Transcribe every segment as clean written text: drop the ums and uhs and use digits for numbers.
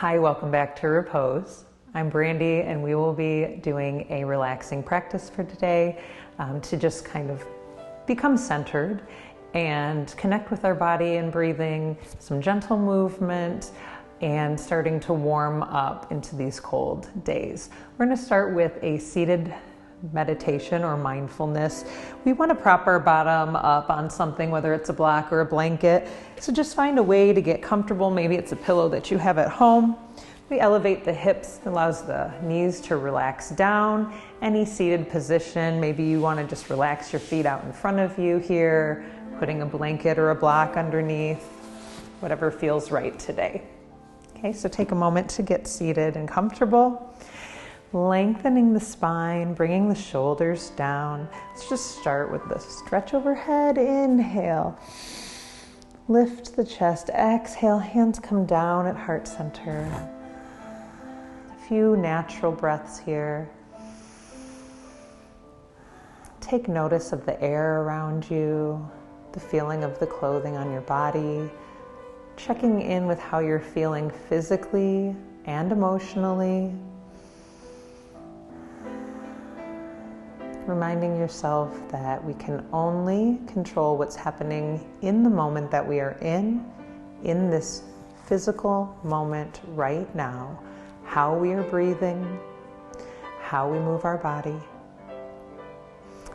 Hi, welcome back to Repose. I'm Brandy, and we will be doing a relaxing practice for today to just kind of become centered and connect with our body and breathing, some gentle movement, and starting to warm up into these cold days. We're going to start with a seated meditation or mindfulness. We want to prop our bottom up on something, whether it's a block or a blanket. So just find a way to get comfortable. Maybe it's a pillow that you have at home. We elevate the hips, allows the knees to relax down. Any seated position, maybe you want to just relax your feet out in front of you here, putting a blanket or a block underneath, whatever feels right today. Okay, so take a moment to get seated and comfortable. Lengthening the spine, bringing the shoulders down. Let's just start with the stretch overhead. Inhale. Lift the chest. Exhale. Hands come down at heart center. A few natural breaths here. Take notice of the air around you, the feeling of the clothing on your body, checking in with how you're feeling physically and emotionally. Reminding yourself that we can only control what's happening in the moment that we are in this physical moment right now. How we are breathing, how we move our body.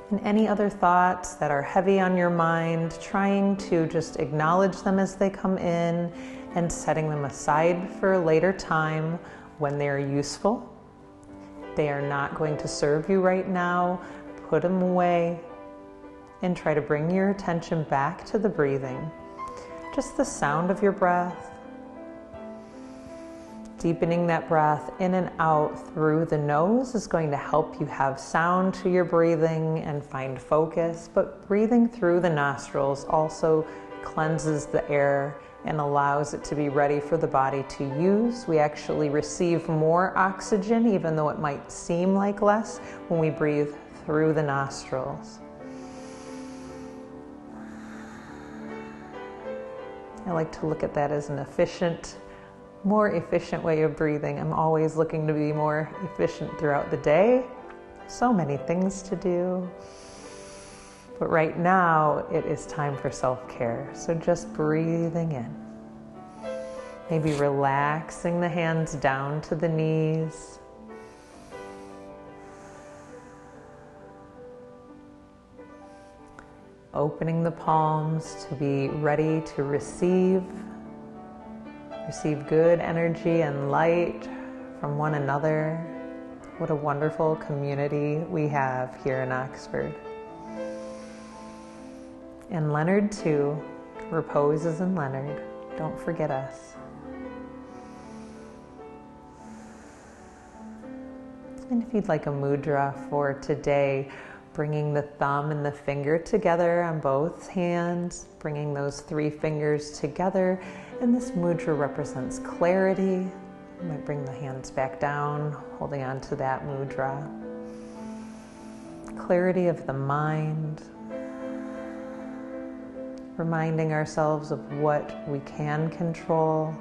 And any other thoughts that are heavy on your mind, trying to just acknowledge them as they come in and setting them aside for a later time when they are useful. They are not going to serve you right now. Put them away and try to bring your attention back to the breathing. Just the sound of your breath. Deepening that breath in and out through the nose is going to help you have sound to your breathing and find focus. But breathing through the nostrils also cleanses the air and allows it to be ready for the body to use. We actually receive more oxygen, even though it might seem like less, when we breathe through the nostrils. I like to look at that as an more efficient way of breathing. I'm always looking to be more efficient throughout the day. So many things to do. But right now, it is time for self-care. So just breathing in. Maybe relaxing the hands down to the knees. Opening the palms to be ready to receive good energy and light from one another. What a wonderful community we have here in Oxford. And Leonard too. Repose is in Leonard. Don't forget us. And if you'd like a mudra for today, bringing the thumb and the finger together on both hands, bringing those three fingers together. And this mudra represents clarity. You might bring the hands back down, holding on to that mudra. Clarity of the mind. Reminding ourselves of what we can control.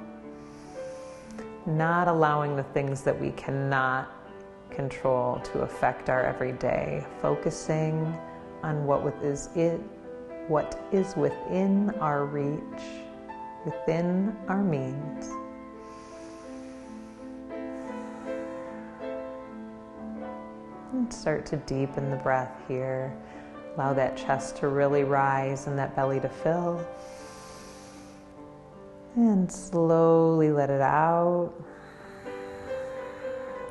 Not allowing the things that we cannot control to affect our everyday, focusing on what is within our reach, within our means. And start to deepen the breath here. Allow that chest to really rise and that belly to fill. And slowly let it out.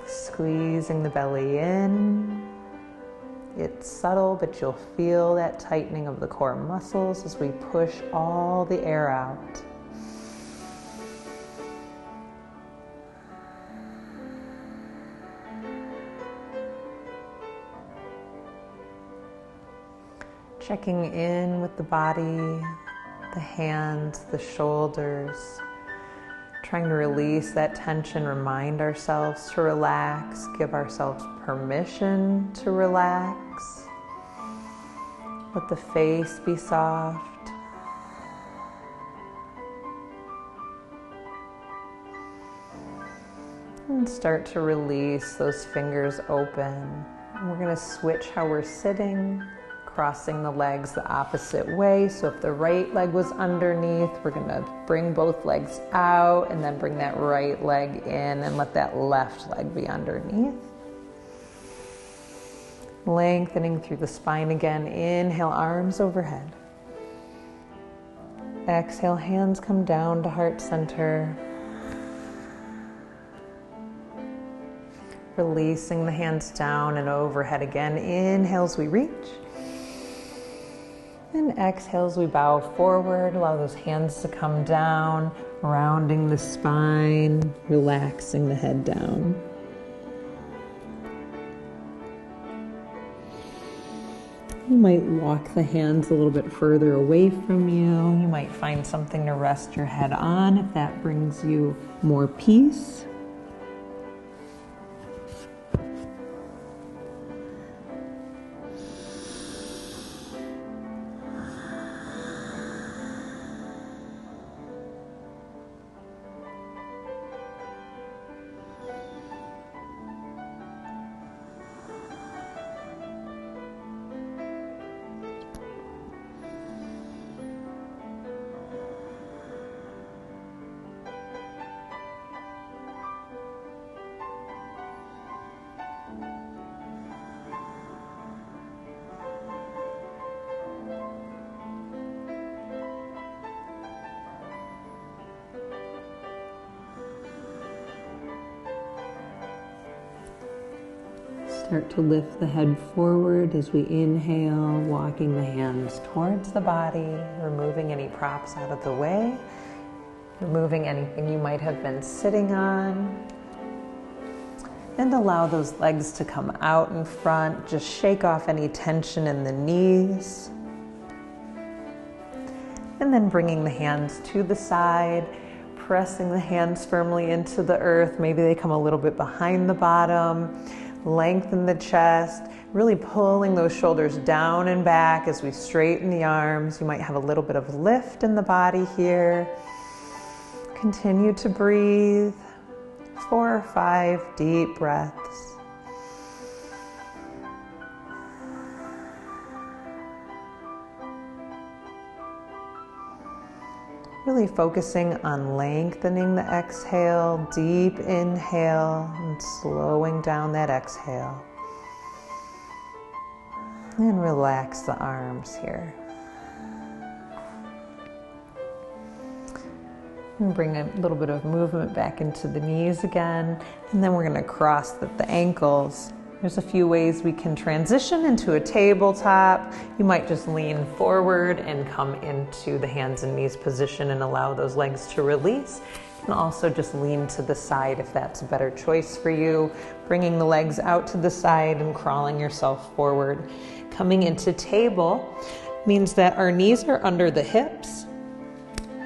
Squeezing the belly in. It's subtle, but you'll feel that tightening of the core muscles as we push all the air out. Checking in with the body, the hands, the shoulders. Trying to release that tension, remind ourselves to relax, give ourselves permission to relax. Let the face be soft. And start to release those fingers open. And we're going to switch how we're sitting, crossing the legs the opposite way. So if the right leg was underneath, we're going to bring both legs out and then bring that right leg in and let that left leg be underneath. Lengthening through the spine again. Inhale, arms overhead. Exhale, hands come down to heart center. Releasing the hands down and overhead again. Inhales, we reach. And exhales, we bow forward. Allow those hands to come down, rounding the spine, relaxing the head down. You might walk the hands a little bit further away from you. You might find something to rest your head on if that brings you more peace. Start to lift the head forward as we inhale, walking the hands towards the body, removing any props out of the way, removing anything you might have been sitting on. And allow those legs to come out in front. Just shake off any tension in the knees. And then bringing the hands to the side, pressing the hands firmly into the earth. Maybe they come a little bit behind the bottom. Lengthen the chest, really pulling those shoulders down and back as we straighten the arms. You might have a little bit of lift in the body here. Continue to breathe. 4 or 5 deep breaths. Really focusing on lengthening the exhale, deep inhale, and slowing down that exhale. And relax the arms here. And bring a little bit of movement back into the knees again. And then we're going to cross the ankles. There's a few ways we can transition into a tabletop. You might just lean forward and come into the hands and knees position and allow those legs to release. And also just lean to the side if that's a better choice for you. Bringing the legs out to the side and crawling yourself forward. Coming into table means that our knees are under the hips.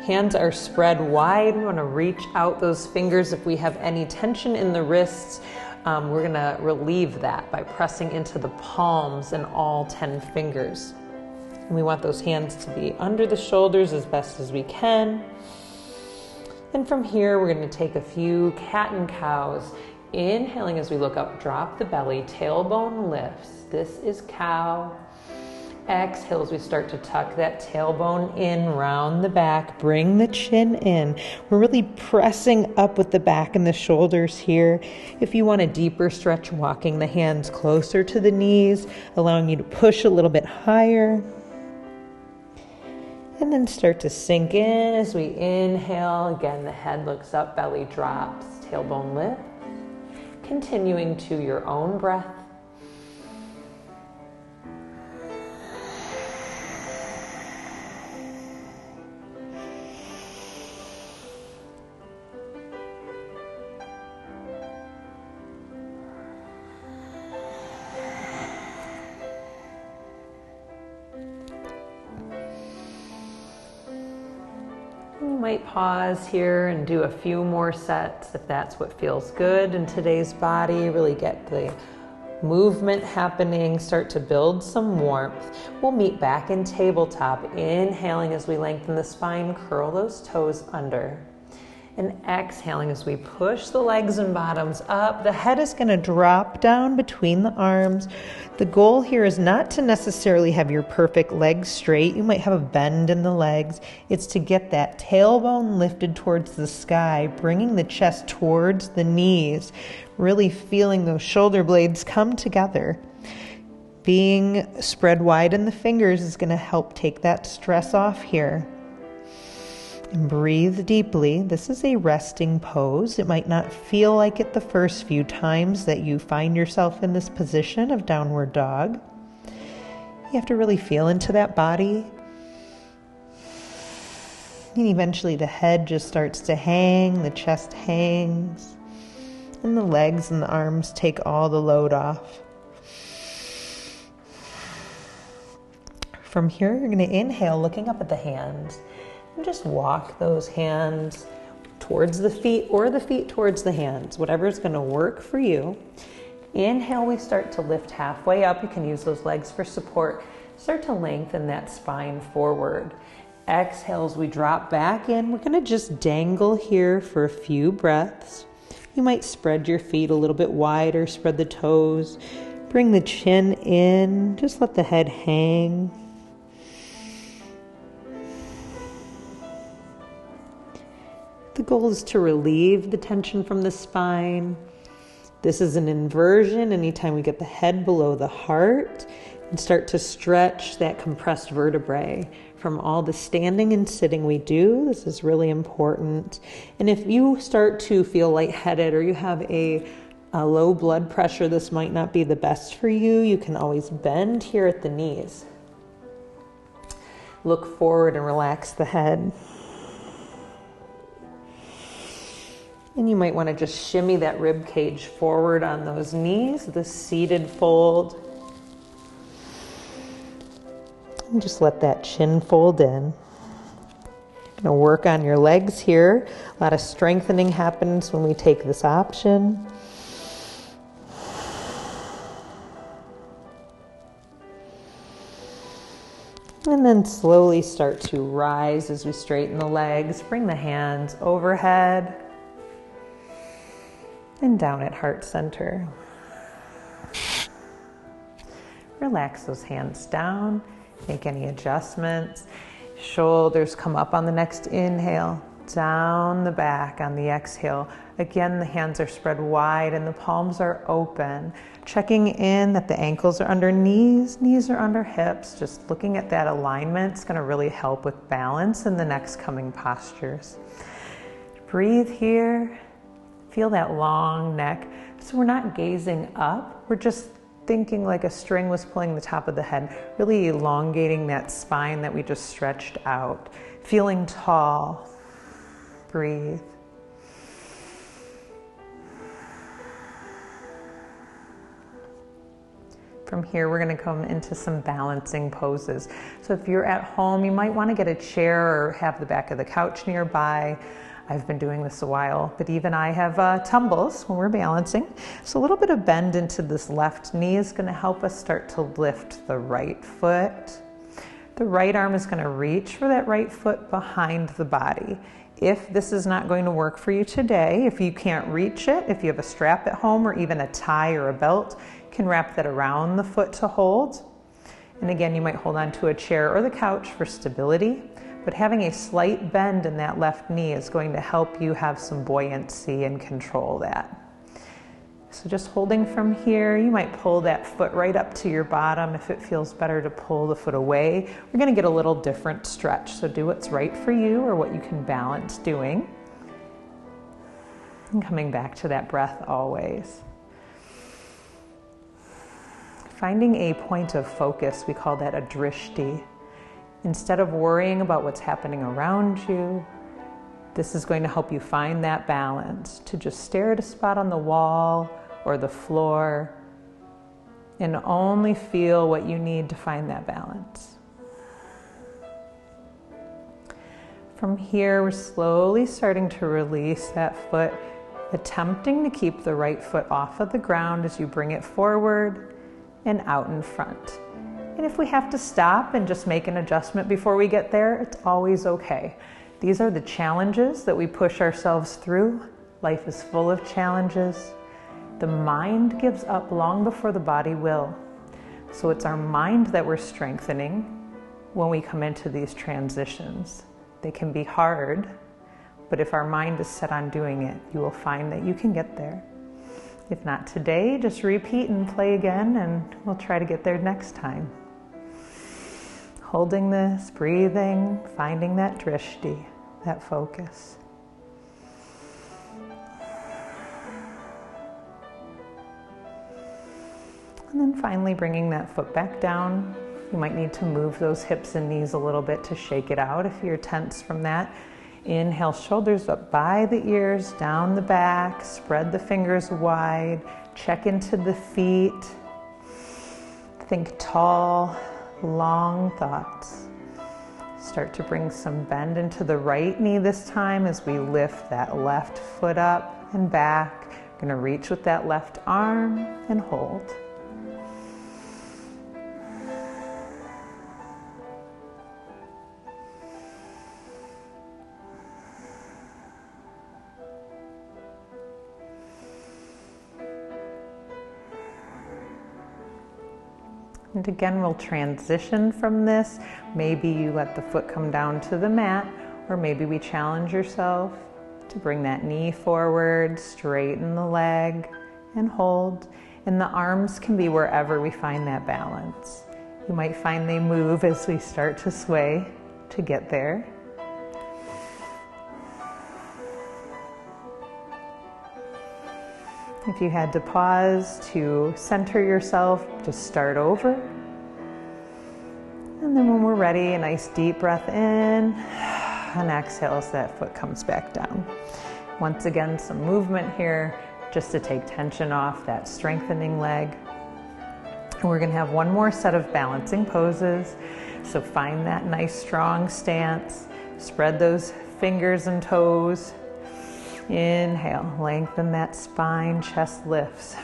Hands are spread wide. We want to reach out those fingers if we have any tension in the wrists. We're going to relieve that by pressing into the palms and all 10 fingers. And we want those hands to be under the shoulders as best as we can. And from here, we're going to take a few cat and cows. Inhaling as we look up, drop the belly, tailbone lifts. This is cow. Exhale as we start to tuck that tailbone in, round the back, bring the chin in. We're really pressing up with the back and the shoulders here. If you want a deeper stretch, walking the hands closer to the knees, allowing you to push a little bit higher. And then start to sink in as we inhale. Again, the head looks up, belly drops, tailbone lifts. Continuing to your own breath. You might pause here and do a few more sets if that's what feels good in today's body. Really get the movement happening, start to build some warmth. We'll meet back in tabletop, inhaling as we lengthen the spine, curl those toes under. And exhaling as we push the legs and bottoms up. The head is going to drop down between the arms. The goal here is not to necessarily have your perfect legs straight. You might have a bend in the legs. It's to get that tailbone lifted towards the sky, bringing the chest towards the knees, really feeling those shoulder blades come together. Being spread wide in the fingers is going to help take that stress off here. And breathe deeply. This is a resting pose. It might not feel like it the first few times that you find yourself in this position of downward dog. You have to really feel into that body. And eventually the head just starts to hang, the chest hangs, and the legs and the arms take all the load off. From here, you're going to inhale, looking up at the hands. And just walk those hands towards the feet or the feet towards the hands, whatever is going to work for you. Inhale, we start to lift halfway up. You can use those legs for support. Start to lengthen that spine forward. Exhale as we drop back in. We're going to just dangle here for a few breaths. You might spread your feet a little bit wider, spread the toes, bring the chin in, just let the head hang. The goal is to relieve the tension from the spine. This is an inversion. Anytime we get the head below the heart and start to stretch that compressed vertebrae from all the standing and sitting we do, this is really important. And if you start to feel lightheaded or you have a low blood pressure, this might not be the best for you. You can always bend here at the knees. Look forward and relax the head. And you might want to just shimmy that rib cage forward on those knees, the seated fold. And just let that chin fold in. Going to work on your legs here. A lot of strengthening happens when we take this option. And then slowly start to rise as we straighten the legs. Bring the hands overhead. And down at heart center. Relax those hands down. Make any adjustments. Shoulders come up on the next inhale. Down the back on the exhale. Again, the hands are spread wide and the palms are open. Checking in that the ankles are under knees, knees are under hips. Just looking at that alignment is going to really help with balance in the next coming postures. Breathe here. Feel that long neck. So we're not gazing up. We're just thinking like a string was pulling the top of the head, really elongating that spine that we just stretched out. Feeling tall. Breathe. From here, we're going to come into some balancing poses. So if you're at home, you might want to get a chair or have the back of the couch nearby. I've been doing this a while, but even I have tumbles when we're balancing. So a little bit of bend into this left knee is going to help us start to lift the right foot. The right arm is going to reach for that right foot behind the body. If this is not going to work for you today, if you can't reach it, if you have a strap at home or even a tie or a belt, you can wrap that around the foot to hold. And again, you might hold on to a chair or the couch for stability. But having a slight bend in that left knee is going to help you have some buoyancy and control that. So just holding from here, you might pull that foot right up to your bottom. If it feels better to pull the foot away, we're going to get a little different stretch. So do what's right for you or what you can balance doing. And coming back to that breath always. Finding a point of focus, we call that a drishti. Instead of worrying about what's happening around you, this is going to help you find that balance, to just stare at a spot on the wall or the floor and only feel what you need to find that balance. From here, we're slowly starting to release that foot, attempting to keep the right foot off of the ground as you bring it forward and out in front. And if we have to stop and just make an adjustment before we get there, it's always okay. These are the challenges that we push ourselves through. Life is full of challenges. The mind gives up long before the body will. So it's our mind that we're strengthening when we come into these transitions. They can be hard, but if our mind is set on doing it, you will find that you can get there. If not today, just repeat and play again, and we'll try to get there next time. Holding this, breathing, finding that drishti, that focus. And then finally bringing that foot back down. You might need to move those hips and knees a little bit to shake it out if you're tense from that. Inhale, shoulders up by the ears, down the back, spread the fingers wide, check into the feet. Think tall, long thoughts. Start to bring some bend into the right knee this time as we lift that left foot up and back. We're going to reach with that left arm and hold. And again, we'll transition from this. Maybe you let the foot come down to the mat, or maybe we challenge yourself to bring that knee forward, straighten the leg, and hold. And the arms can be wherever we find that balance. You might find they move as we start to sway to get there. If you had to pause to center yourself, just start over. And then when we're ready, a nice deep breath in, and exhale as that foot comes back down. Once again, some movement here just to take tension off that strengthening leg. And we're going to have one more set of balancing poses. So find that nice strong stance. Spread those fingers and toes. Inhale, lengthen that spine, chest lifts.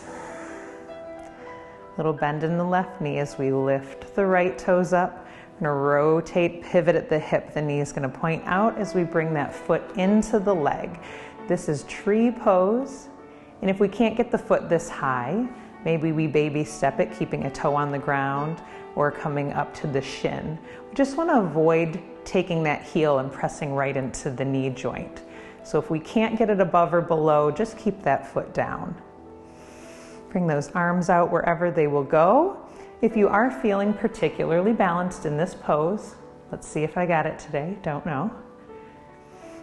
Little bend in the left knee as we lift the right toes up. We're going to rotate, pivot at the hip. The knee is going to point out as we bring that foot into the leg. This is tree pose. And if we can't get the foot this high, maybe we baby step it, keeping a toe on the ground or coming up to the shin. We just want to avoid taking that heel and pressing right into the knee joint. So if we can't get it above or below, just keep that foot down. Bring those arms out wherever they will go. If you are feeling particularly balanced in this pose, let's see if I got it today, don't know.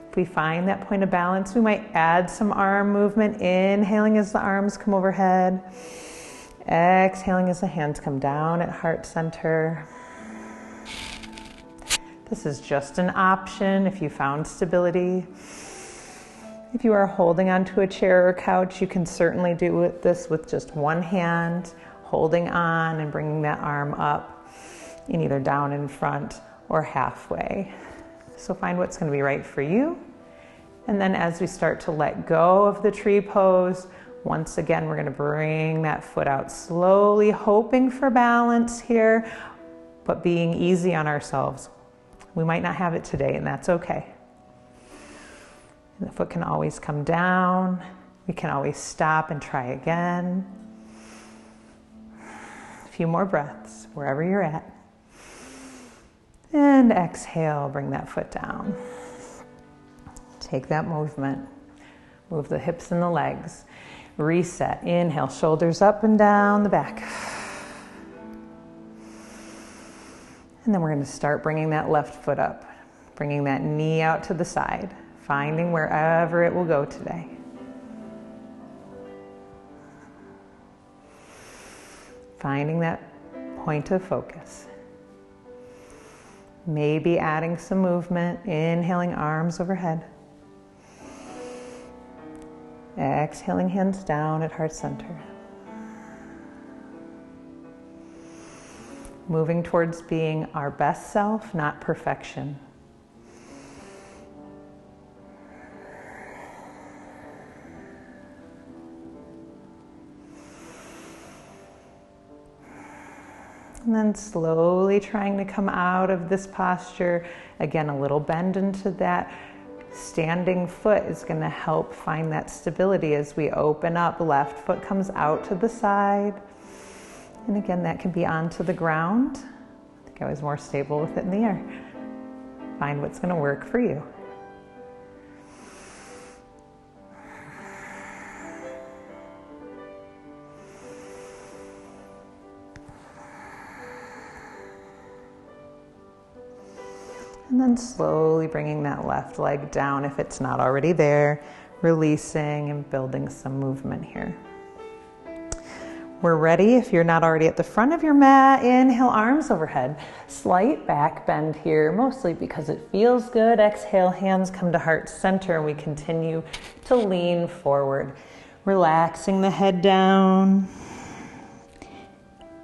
If we find that point of balance, we might add some arm movement, inhaling as the arms come overhead, exhaling as the hands come down at heart center. This is just an option if you found stability. If you are holding onto a chair or couch, you can certainly do this with just one hand, holding on and bringing that arm up in either down in front or halfway. So find what's going to be right for you. And then as we start to let go of the tree pose, once again, we're going to bring that foot out slowly, hoping for balance here, but being easy on ourselves. We might not have it today, and that's okay. The foot can always come down. We can always stop and try again. A few more breaths, wherever you're at. And exhale, bring that foot down. Take that movement. Move the hips and the legs. Reset. Inhale, shoulders up and down the back. And then we're going to start bringing that left foot up. Bringing that knee out to the side. Finding wherever it will go today. Finding that point of focus. Maybe adding some movement, inhaling arms overhead. Exhaling hands down at heart center. Moving towards being our best self, not perfection. And then slowly trying to come out of this posture. Again, a little bend into that standing foot is going to help find that stability as we open up. Left foot comes out to the side. And again, that can be onto the ground. I think I was more stable with it in the air. Find what's going to work for you. And then slowly bringing that left leg down if it's not already there, releasing and building some movement here. We're ready. If you're not already at the front of your mat, inhale, arms overhead. Slight back bend here, mostly because it feels good. Exhale, hands come to heart center, and we continue to lean forward. Relaxing the head down.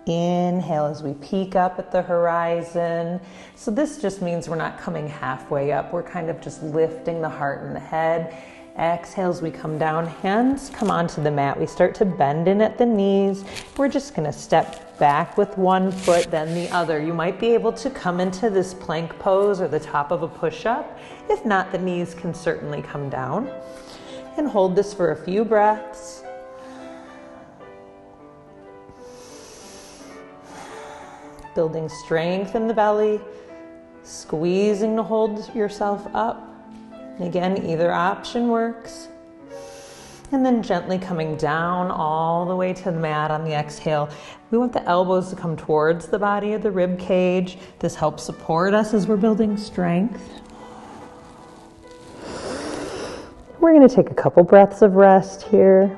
Inhale as we peek up at the horizon. So this just means we're not coming halfway up. We're kind of just lifting the heart and the head. Exhale as we come down, hands come onto the mat. We start to bend in at the knees. We're just going to step back with one foot, then the other. You might be able to come into this plank pose or the top of a push-up. If not, the knees can certainly come down. And hold this for a few breaths. Building strength in the belly, squeezing to hold yourself up. Again, either option works. And then gently coming down all the way to the mat on the exhale. We want the elbows to come towards the body of the rib cage. This helps support us as we're building strength. We're going to take a couple breaths of rest here.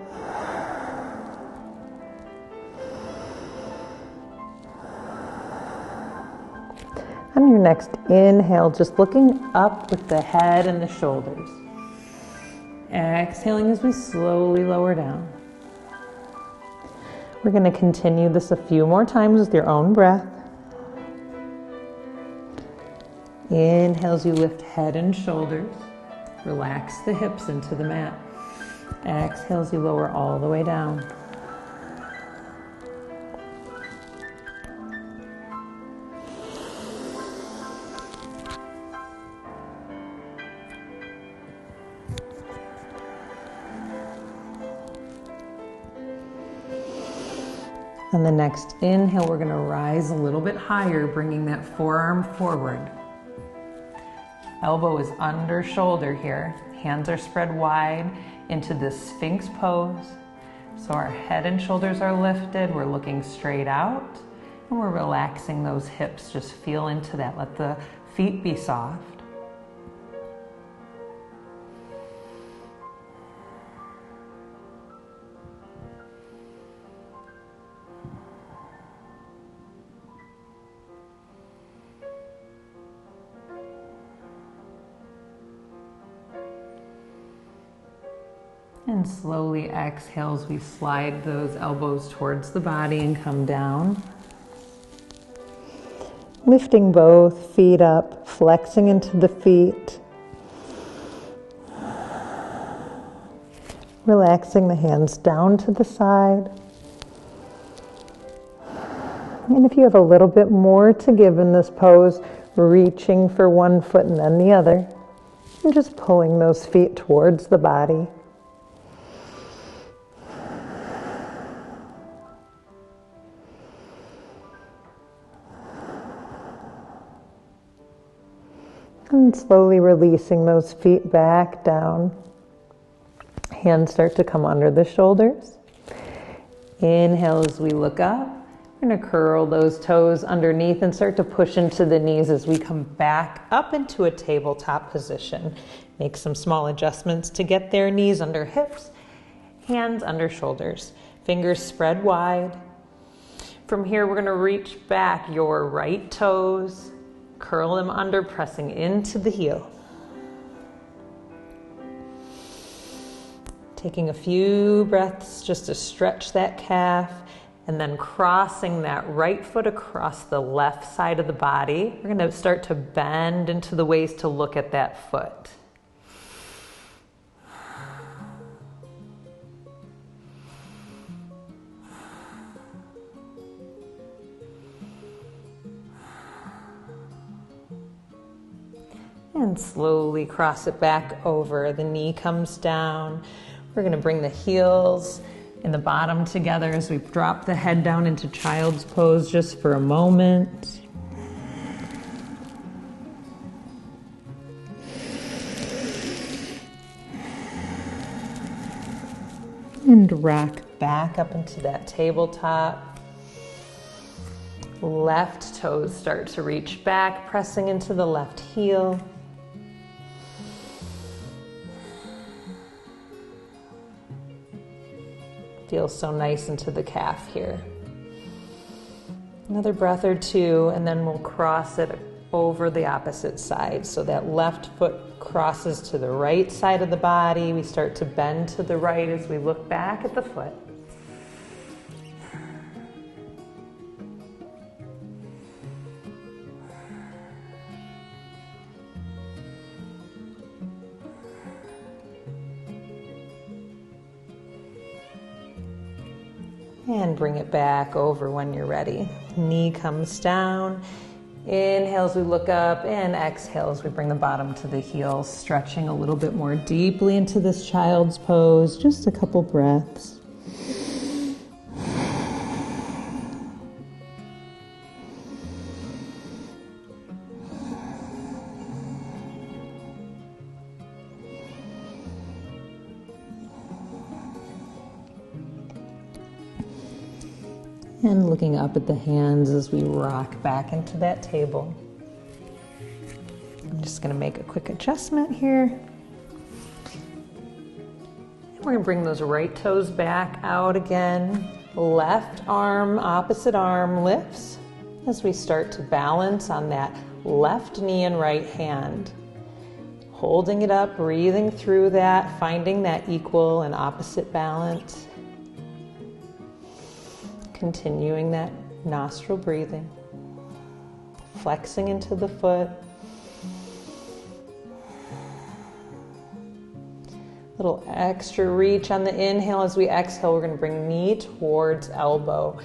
On your next inhale, just looking up with the head and the shoulders. Exhaling as we slowly lower down. We're going to continue this a few more times with your own breath. Inhale as you lift head and shoulders. Relax the hips into the mat. Exhale as you lower all the way down. On the next inhale, we're going to rise a little bit higher, bringing that forearm forward. Elbow is under shoulder here. Hands are spread wide into this Sphinx pose. So our head and shoulders are lifted. We're looking straight out. And we're relaxing those hips. Just feel into that. Let the feet be soft. And slowly exhale as we slide those elbows towards the body and come down. Lifting both feet up, flexing into the feet. Relaxing the hands down to the side. And if you have a little bit more to give in this pose, reaching for one foot and then the other. And just pulling those feet towards the body. And slowly releasing those feet back down. Hands start to come under the shoulders. Inhale as we look up. We're going to curl those toes underneath and start to push into the knees as we come back up into a tabletop position. Make some small adjustments to get there. Knees under hips, hands under shoulders. Fingers spread wide. From here, we're going to reach back your right toes. Curl them under, pressing into the heel. Taking a few breaths just to stretch that calf, and then crossing that right foot across the left side of the body. We're going to start to bend into the waist to look at that foot. And slowly cross it back over. The knee comes down. We're going to bring the heels and the bottom together as we drop the head down into child's pose just for a moment. And rock back up into that tabletop. Left toes start to reach back, pressing into the left heel. Feels so nice into the calf here. Another breath or two, and then we'll cross it over the opposite side. So that left foot crosses to the right side of the body. We start to bend to the right as we look back at the foot. And bring it back over when you're ready. Knee comes down. Inhale as we look up, and exhale as we bring the bottom to the heels, stretching a little bit more deeply into this child's pose. Just a couple breaths. And looking up at the hands as we rock back into that table. I'm just going to make a quick adjustment here. We're going to bring those right toes back out again. Left arm, opposite arm lifts as we start to balance on that left knee and right hand. Holding it up, breathing through that, finding that equal and opposite balance. Continuing that nostril breathing, flexing into the foot. Little extra reach on the inhale. As we exhale, we're going to bring knee towards elbow.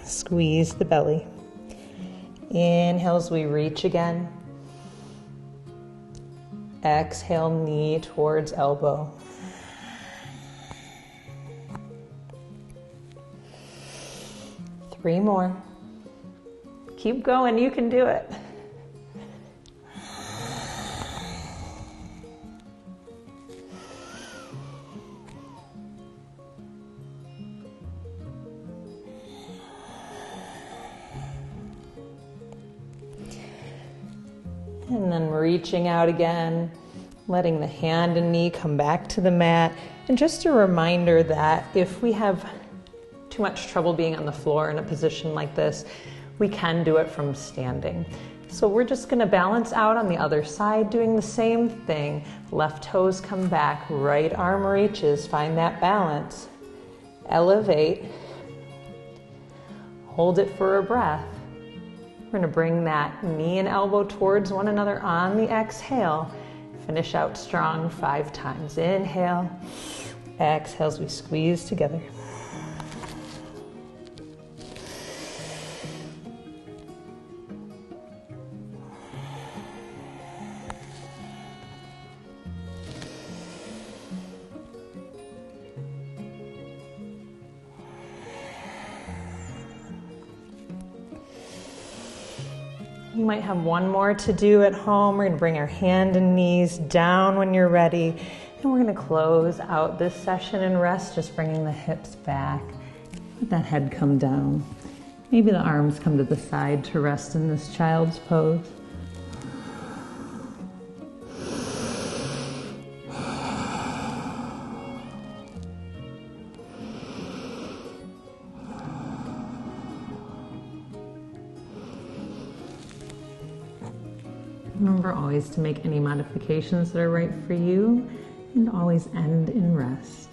Squeeze the belly. Inhale as we reach again. Exhale, knee towards elbow. Three more. Keep going, you can do it. And then reaching out again, letting the hand and knee come back to the mat. And just a reminder that if we have too much trouble being on the floor in a position like this, we can do it from standing. So we're just going to balance out on the other side, doing the same thing. Left toes come back, right arm reaches, find that balance. Elevate. Hold it for a breath. We're going to bring that knee and elbow towards one another on the exhale. Finish out strong 5 times. Inhale. Exhale as we squeeze together. You might have one more to do at home. We're going to bring our hand and knees down when you're ready. And we're going to close out this session and rest, just bringing the hips back. Let that head come down. Maybe the arms come to the side to rest in this child's pose. Remember always to make any modifications that are right for you, and always end in rest.